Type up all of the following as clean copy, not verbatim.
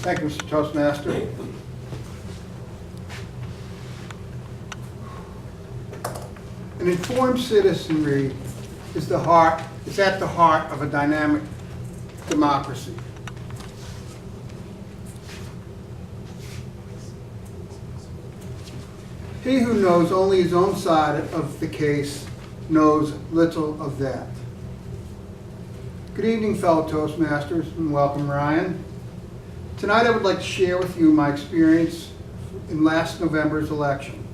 Thank you, Mr. Toastmaster. An informed citizenry is at the heart of a dynamic democracy. He who knows only his own side of the case knows little of that. Good evening, fellow Toastmasters, and welcome, Ryan. Tonight I would like to share with you my experience in last November's election,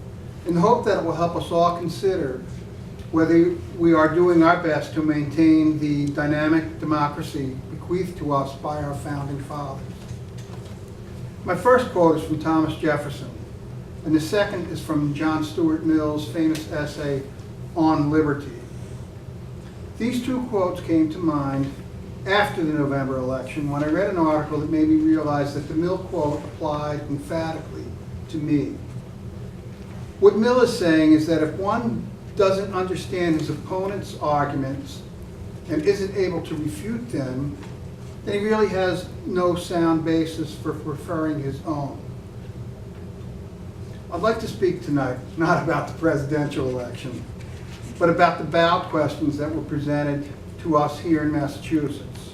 in the hope that it will help us all consider whether we are doing our best to maintain the dynamic democracy bequeathed to us by our founding fathers. My first quote is from Thomas Jefferson, and the second is from John Stuart Mill's famous essay, On Liberty. These two quotes came to mind after the November election when I read an article that made me realize that the Mill quote applied emphatically to me. What Mill is saying is that if one doesn't understand his opponent's arguments and isn't able to refute them, then he really has no sound basis for preferring his own. I'd like to speak tonight not about the presidential election, but about the ballot questions that were presented to us here in Massachusetts,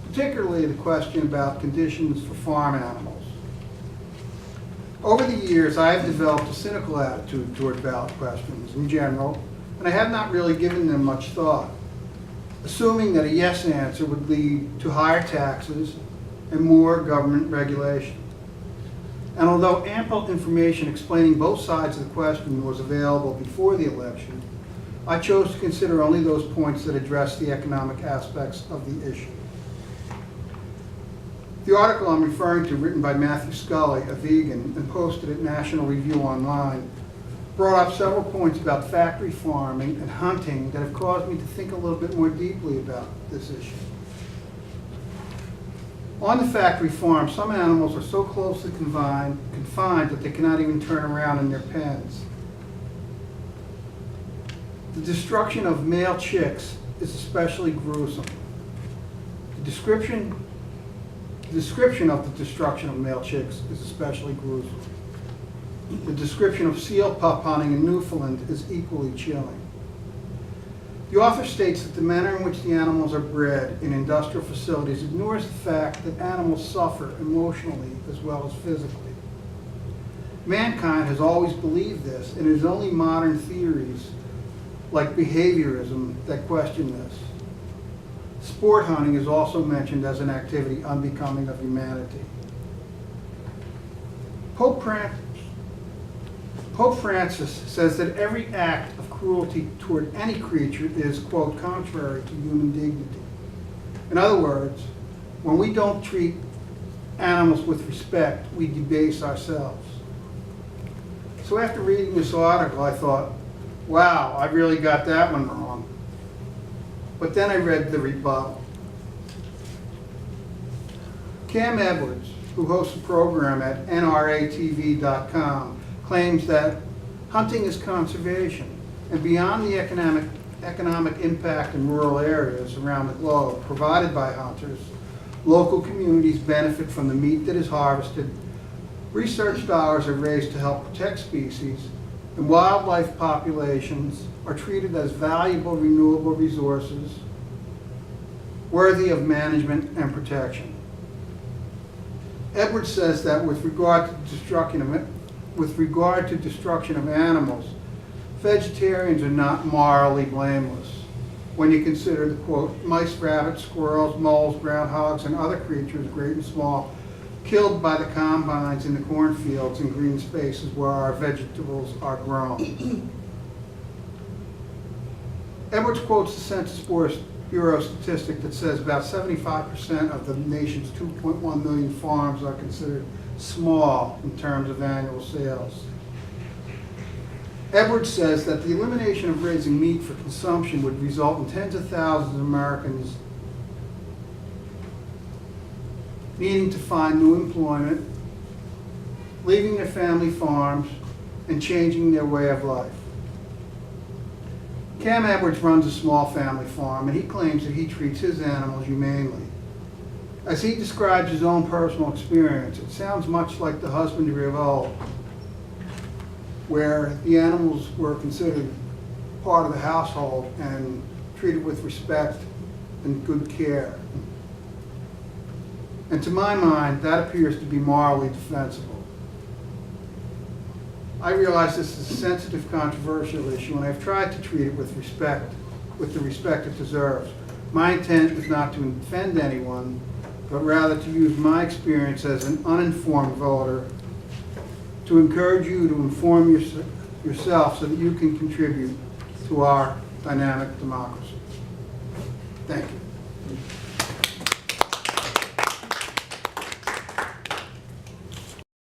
particularly the question about conditions for farm animals. Over the years, I have developed a cynical attitude toward ballot questions in general, and I have not really given them much thought, assuming that a yes answer would lead to higher taxes and more government regulation. And although ample information explaining both sides of the question was available before the election, I chose to consider only those points that address the economic aspects of the issue. The article I'm referring to, written by Matthew Scully, a vegan, and posted at National Review Online, brought up several points about factory farming and hunting that have caused me to think a little bit more deeply about this issue. On the factory farm, some animals are so closely confined that they cannot even turn around in their pens. The destruction of male chicks is especially gruesome. The description of the destruction of male chicks is especially gruesome. The description of seal pup hunting in Newfoundland is equally chilling. The author states that the manner in which the animals are bred in industrial facilities ignores the fact that animals suffer emotionally as well as physically. Mankind has always believed this, and it is only modern theories like behaviorism that question this. Sport hunting is also mentioned as an activity unbecoming of humanity. Pope Francis says that every act of cruelty toward any creature is, quote, contrary to human dignity. In other words, when we don't treat animals with respect, we debase ourselves. So after reading this article, I thought, wow, I really got that one wrong. But then I read the rebuttal. Cam Edwards, who hosts a program at NRATV.com, claims that hunting is conservation, and beyond the economic impact in rural areas around the globe provided by hunters, local communities benefit from the meat that is harvested, research dollars are raised to help protect species, and wildlife populations are treated as valuable renewable resources worthy of management and protection. Edwards says that with regard to destruction of animals, vegetarians are not morally blameless when you consider the, quote, mice, rabbits, squirrels, moles, groundhogs, and other creatures, great and small, killed by the combines in the cornfields and green spaces where our vegetables are grown. Edwards quotes the Census Bureau statistic that says about 75% of the nation's 2.1 million farms are considered small in terms of annual sales. Edwards says that the elimination of raising meat for consumption would result in tens of thousands of Americans needing to find new employment, leaving their family farms, and changing their way of life. Cam Edwards runs a small family farm, and he claims that he treats his animals humanely. As he describes his own personal experience, it sounds much like the husbandry of old, where the animals were considered part of the household and treated with respect and good care. And to my mind, that appears to be morally defensible. I realize this is a sensitive, controversial issue, and I've tried to treat it with the respect it deserves. My intent is not to offend anyone, but rather to use my experience as an uninformed voter to encourage you to inform yourself so that you can contribute to our dynamic democracy. Thank you.